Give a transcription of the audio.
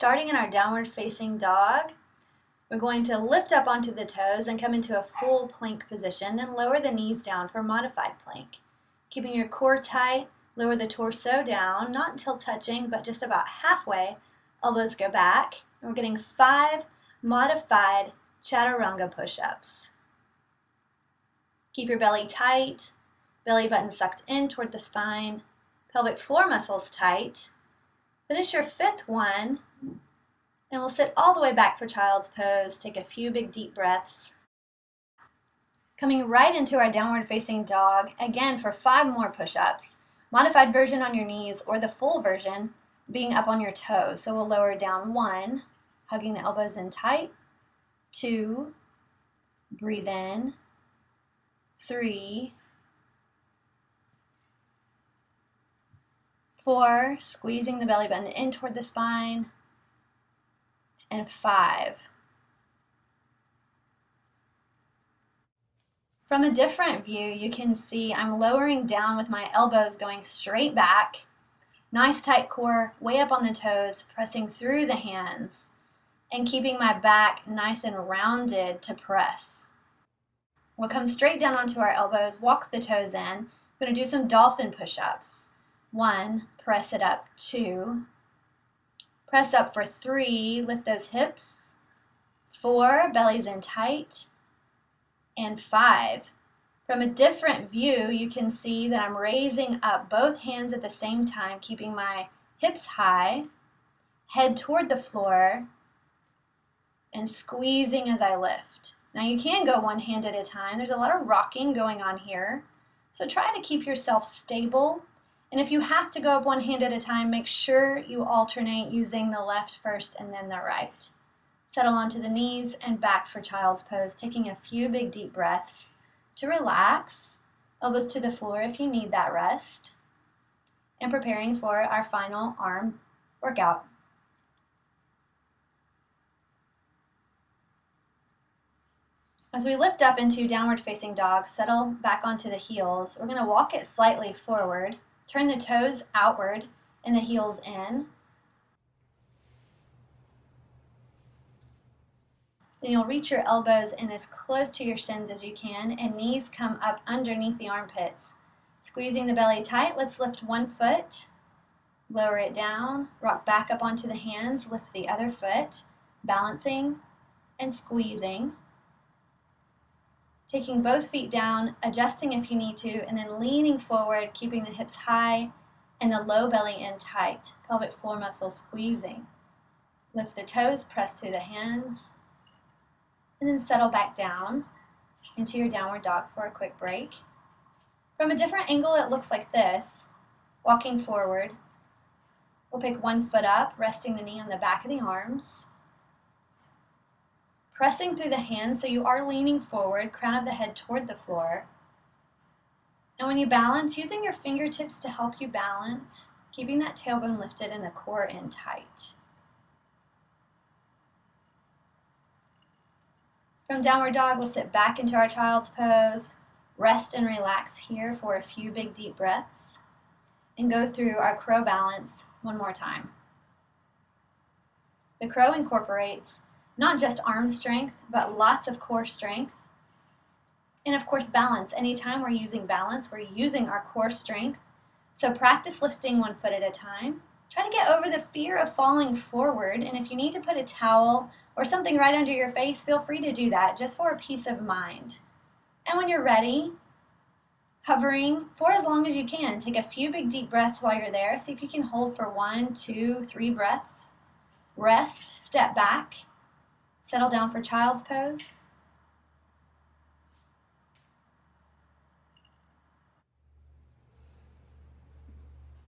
Starting in our downward facing dog, we're going to lift up onto the toes and come into a full plank position, then lower the knees down for modified plank. Keeping your core tight, lower the torso down, not until touching, but just about halfway. Elbows go back. And we're getting 5 modified chaturanga push-ups. Keep your belly tight, belly button sucked in toward the spine, pelvic floor muscles tight. Finish your 5th one, and we'll sit all the way back for child's pose. Take a few big deep breaths. Coming right into our downward facing dog, again for 5 more push-ups. Modified version on your knees or the full version being up on your toes. So we'll lower down 1, hugging the elbows in tight, 2, breathe in, 3, 4, squeezing the belly button in toward the spine, and 5. From a different view, you can see I'm lowering down with my elbows going straight back. Nice tight core, way up on the toes, pressing through the hands, and keeping my back nice and rounded to press. We'll come straight down onto our elbows, walk the toes in. I'm going to do some dolphin push-ups. 1, press it up. 2, press up for 3, lift those hips. 4, belly's in tight. And 5. From a different view, you can see that I'm raising up both hands at the same time, keeping my hips high, head toward the floor, and squeezing as I lift. Now you can go one hand at a time. There's a lot of rocking going on here. So try to keep yourself stable. And if you have to go up one hand at a time, make sure you alternate using the left first and then the right. Settle onto the knees and back for child's pose, taking a few big deep breaths to relax, elbows to the floor if you need that rest, and preparing for our final arm workout. As we lift up into downward facing dog, settle back onto the heels. We're going to walk it slightly forward, turn the toes outward and the heels in. Then you'll reach your elbows in as close to your shins as you can, and knees come up underneath the armpits. Squeezing the belly tight, let's lift one foot, lower it down, rock back up onto the hands, lift the other foot, balancing and squeezing. Taking both feet down, adjusting if you need to, and then leaning forward, keeping the hips high and the low belly in tight, pelvic floor muscles squeezing. Lift the toes, press through the hands, and then settle back down into your downward dog for a quick break. From a different angle, it looks like this. Walking forward, we'll pick one foot up, resting the knee on the back of the arms. Pressing through the hands so you are leaning forward, crown of the head toward the floor. And when you balance, using your fingertips to help you balance, keeping that tailbone lifted and the core in tight. From downward dog, we'll sit back into our child's pose, rest and relax here for a few big deep breaths, and go through our crow balance one more time. The crow incorporates not just arm strength, but lots of core strength. And of course, balance. Anytime we're using balance, we're using our core strength. So practice lifting one foot at a time. Try to get over the fear of falling forward. And if you need to put a towel or something right under your face, feel free to do that just for a peace of mind. And when you're ready, hovering for as long as you can. Take a few big deep breaths while you're there. See if you can hold for 1, 2, 3 breaths. Rest, step back. Settle down for child's pose.